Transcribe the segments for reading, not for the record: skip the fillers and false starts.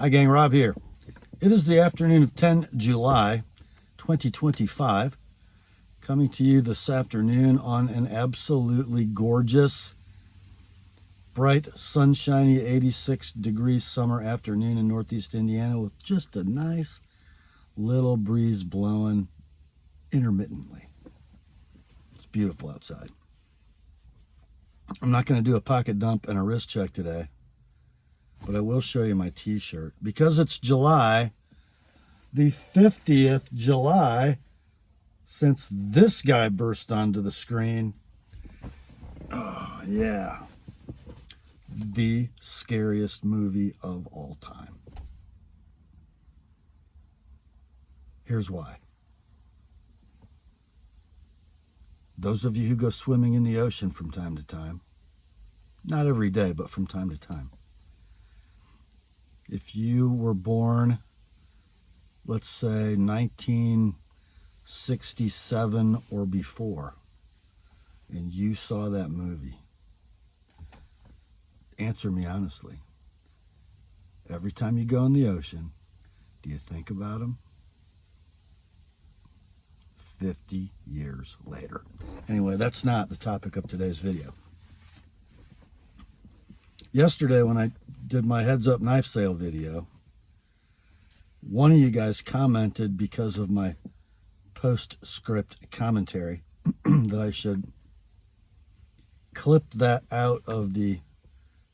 Hi gang, Rob here. It is the afternoon of 10 July 2025, coming to you this afternoon on an absolutely gorgeous, bright, sunshiny 86-degree summer afternoon in Northeast Indiana with just a nice little breeze blowing intermittently. It's beautiful outside. I'm not going to do a pocket dump and a wrist check today, but I will show you my t-shirt. Because it's July, the 50th July since this guy burst onto the screen. Oh, yeah. The scariest movie of all time. Here's why. Those of you who go swimming in the ocean from time to time, not every day, but from time to time, if you were born, let's say 1967 or before, and you saw that movie, answer me honestly. Every time you go in the ocean, do you think about him? 50 years later. Anyway, that's not the topic of today's video. Yesterday, when I did my heads up knife sale video, one of you guys commented because of my postscript commentary that I should clip that out of the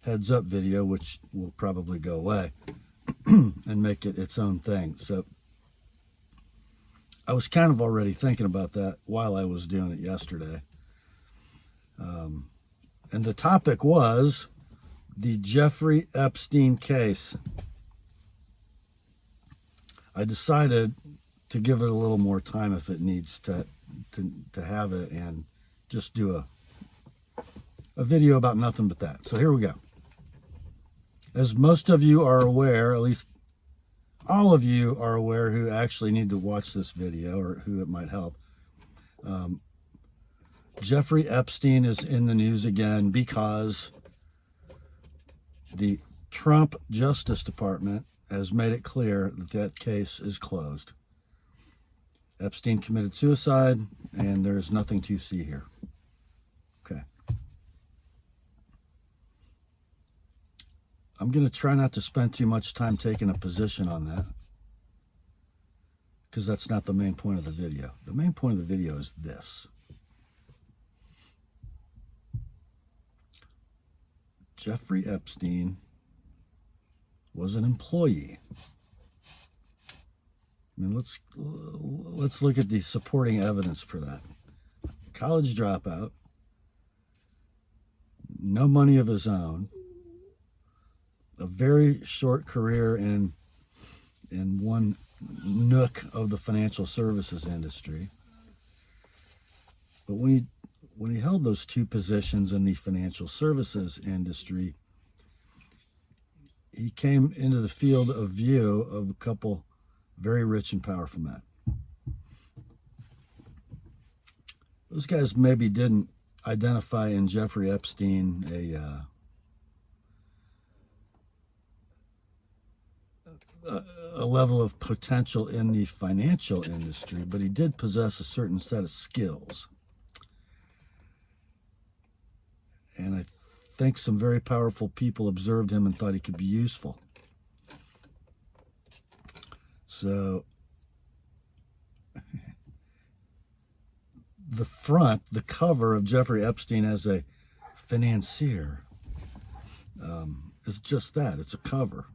heads up video, which will probably go away, and make it its own thing. So I was kind of already thinking about that while I was doing it yesterday. And the topic was the Jeffrey Epstein case. I decided to give it a little more time if it needs to have it, and just do a video about nothing but that. So here we go. As most of you are aware, at least all of you are aware who actually need to watch this video or who it might help, Jeffrey Epstein is in the news again because the Trump Justice Department has made it clear that that case is closed. Epstein committed suicide, and there's nothing to see here. Okay. I'm going to try not to spend too much time taking a position on that, because that's not the main point of the video. The main point of the video is this. Jeffrey Epstein was an employee. I mean, let's look at the supporting evidence for that. College dropout, no money of his own, a very short career in one nook of the financial services industry. But when he held those two positions in the financial services industry, he came into the field of view of a couple very rich and powerful men. Those guys maybe didn't identify in Jeffrey Epstein a level of potential in the financial industry, but he did possess a certain set of skills. And I think some very powerful people observed him and thought he could be useful. So the cover of Jeffrey Epstein as a financier is just that. It's a cover.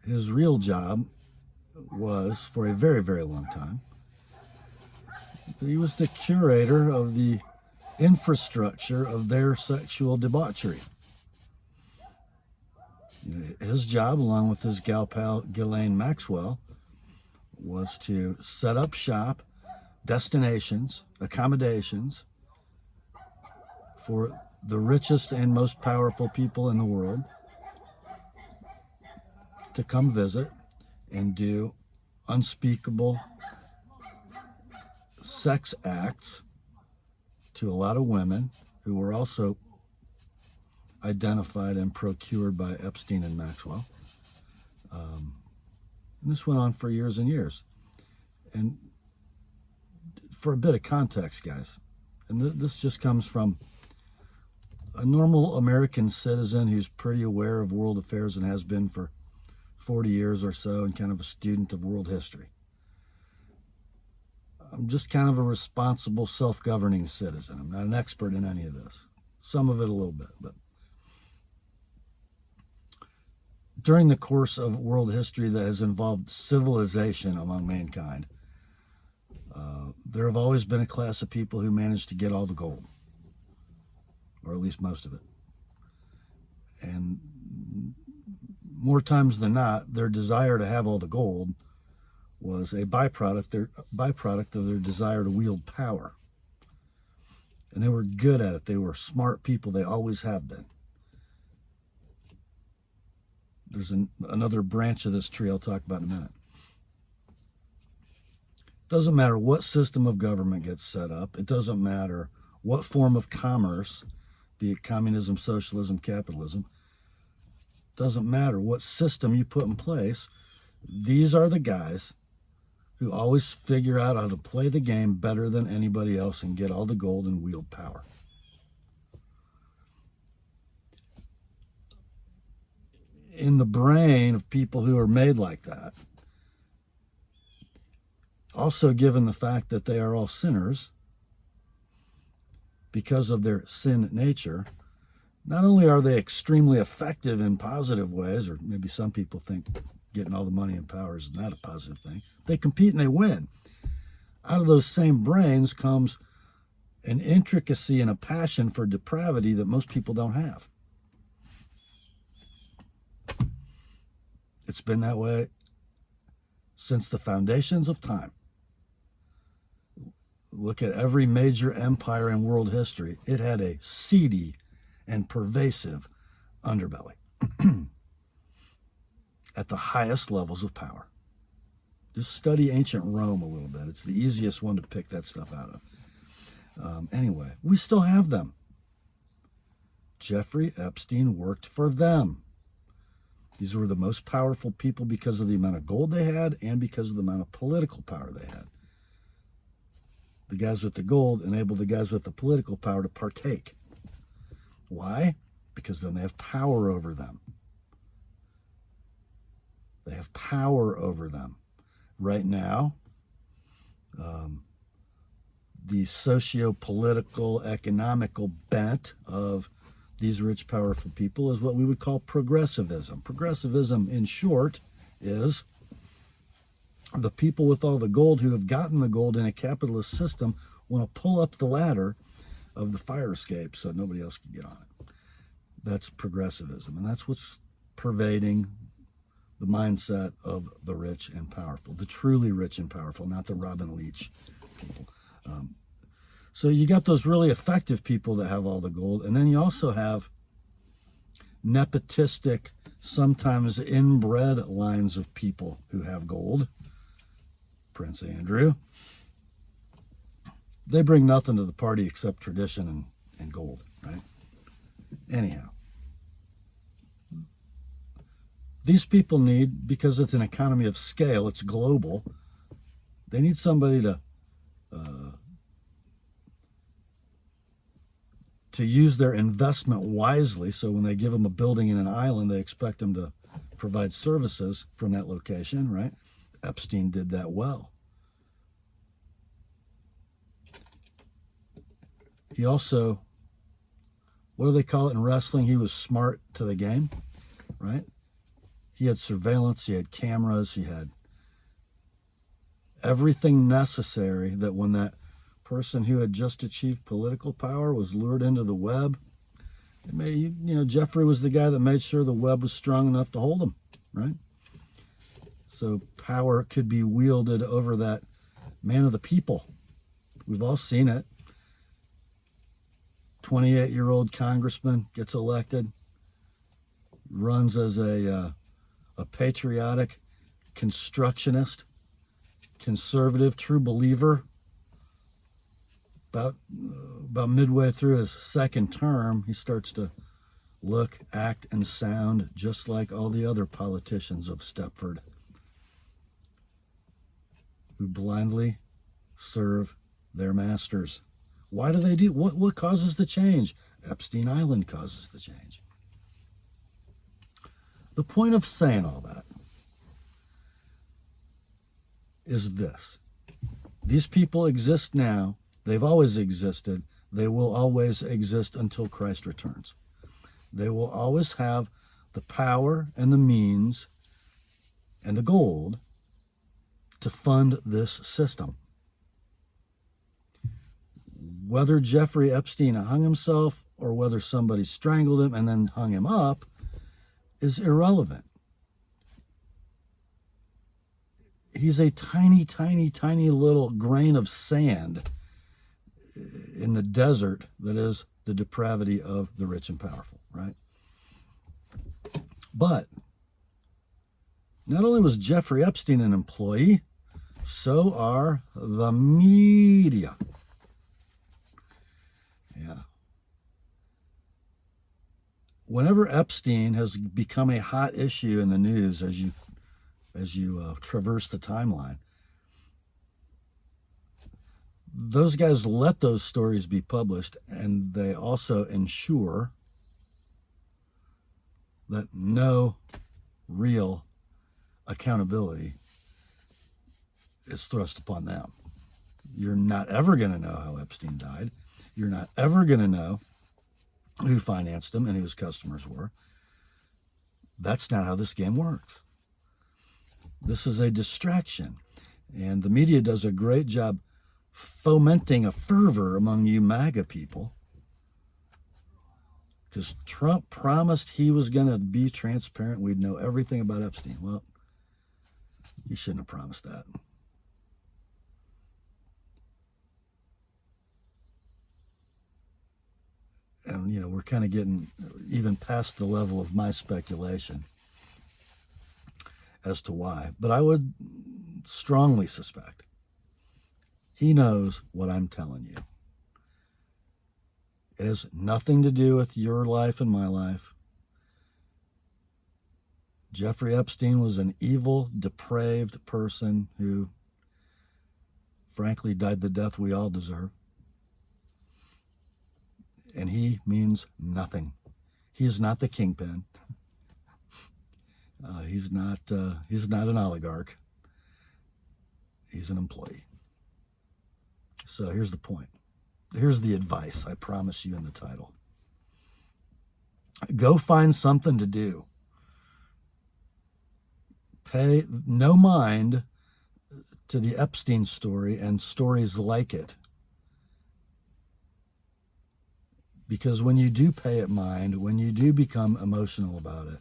His real job was, for a very, very long time, he was the curator of the infrastructure of their sexual debauchery. His job, along with his gal pal Ghislaine Maxwell, was to set up shop, destinations, accommodations for the richest and most powerful people in the world to come visit and do unspeakable sex acts to a lot of women who were also identified and procured by Epstein and Maxwell. And this went on for years and years. And for a bit of context, guys, and this just comes from a normal American citizen who's pretty aware of world affairs and has been for 40 years or so, and kind of a student of world history. I'm just kind of a responsible, self-governing citizen. I'm not an expert in any of this. Some of it a little bit, but during the course of world history that has involved civilization among mankind, there have always been a class of people who managed to get all the gold, or at least most of it. And more times than not, their desire to have all the gold was a byproduct of their desire to wield power. And they were good at it. They were smart people. They always have been. There's another branch of this tree I'll talk about in a minute. It doesn't matter what system of government gets set up. It doesn't matter what form of commerce, be it communism, socialism, capitalism. It doesn't matter what system you put in place. These are the guys who always figure out how to play the game better than anybody else and get all the gold and wield power. In the brain of people who are made like that, also given the fact that they are all sinners because of their sin nature, not only are they extremely effective in positive ways, or maybe some people think getting all the money and power is not a positive thing, they compete and they win. Out of those same brains comes an intricacy and a passion for depravity that most people don't have. It's been that way since the foundations of time. Look at every major empire in world history. It had a seedy and pervasive underbelly at the highest levels of power. Just study ancient Rome a little bit. It's the easiest one to pick that stuff out of. Anyway, we still have them. Jeffrey Epstein worked for them. These were the most powerful people because of the amount of gold they had and because of the amount of political power they had. The guys with the gold enable the guys with the political power to partake. Why? Because then they have power over them. They have power over them. Right now, the socio-political, economical bent of these rich, powerful people is what we would call progressivism. Progressivism, in short, is the people with all the gold who have gotten the gold in a capitalist system want to pull up the ladder of the fire escape so nobody else can get on it. That's progressivism, and that's what's pervading the mindset of the rich and powerful, the truly rich and powerful, not the Robin Leach people. So you got those really effective people that have all the gold, and then you also have nepotistic, sometimes inbred lines of people who have gold. Prince Andrew. They bring nothing to the party except tradition and gold, right? Anyhow, these people need, because it's an economy of scale, it's global, they need somebody to use their investment wisely, so when they give them a building in an island, they expect them to provide services from that location, right? Epstein did that well. He also, what do they call it in wrestling? He was smart to the game, right? He had surveillance, he had cameras, he had everything necessary that when that person who had just achieved political power was lured into the web, Jeffrey was the guy that made sure the web was strong enough to hold him, right? So power could be wielded over that man of the people. We've all seen it. 28-year-old congressman gets elected, runs as a patriotic constructionist, conservative, true believer. About midway through his second term, he starts to look, act, and sound just like all the other politicians of Stepford who blindly serve their masters. Why do they do? What causes the change? Epstein Island causes the change. The point of saying all that is this. These people exist now. They've always existed. They will always exist until Christ returns. They will always have the power and the means and the gold to fund this system. Whether Jeffrey Epstein hung himself or whether somebody strangled him and then hung him up is irrelevant. He's a tiny, tiny, tiny little grain of sand in the desert that is the depravity of the rich and powerful, right? But not only was Jeffrey Epstein an employee, so are the media. Yeah. Whenever Epstein has become a hot issue in the news as you traverse the timeline, those guys let those stories be published, and they also ensure that no real accountability is thrust upon them. You're not ever going to know how Epstein died. You're not ever going to know who financed him and who his customers were. That's not how this game works. This is a distraction. And the media does a great job fomenting a fervor among you MAGA people, because Trump promised he was going to be transparent. We'd know everything about Epstein. Well, he shouldn't have promised that. And, we're kind of getting even past the level of my speculation as to why. But I would strongly suspect he knows what I'm telling you. It has nothing to do with your life and my life. Jeffrey Epstein was an evil, depraved person who, frankly, died the death we all deserve. And he means nothing. He is not the kingpin. He's not an oligarch. He's an employee. So here's the point. Here's the advice I promise you in the title. Go find something to do. Pay no mind to the Epstein story and stories like it. Because when you do pay it mind, when you do become emotional about it,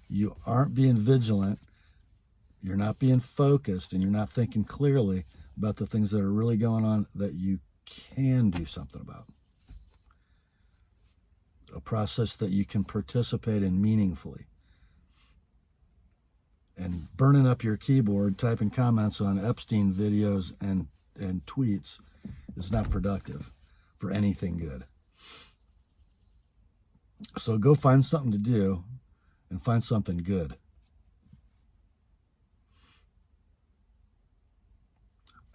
you aren't being vigilant, you're not being focused, and you're not thinking clearly about the things that are really going on that you can do something about. A process that you can participate in meaningfully. And burning up your keyboard, typing comments on Epstein videos and tweets is not productive for anything good. So go find something to do and find something good.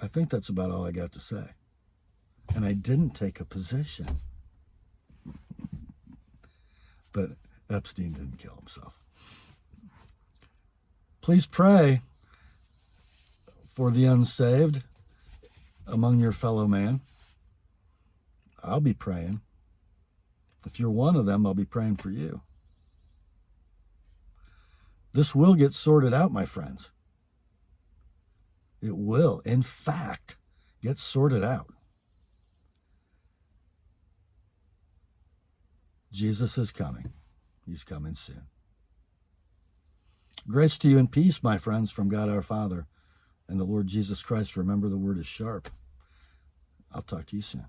I think that's about all I got to say. And I didn't take a position. But Epstein didn't kill himself. Please pray for the unsaved among your fellow man. I'll be praying. If you're one of them, I'll be praying for you. This will get sorted out, my friends. It will, in fact, get sorted out. Jesus is coming. He's coming soon. Grace to you and peace, my friends, from God our Father and the Lord Jesus Christ. Remember, the word is sharp. I'll talk to you soon.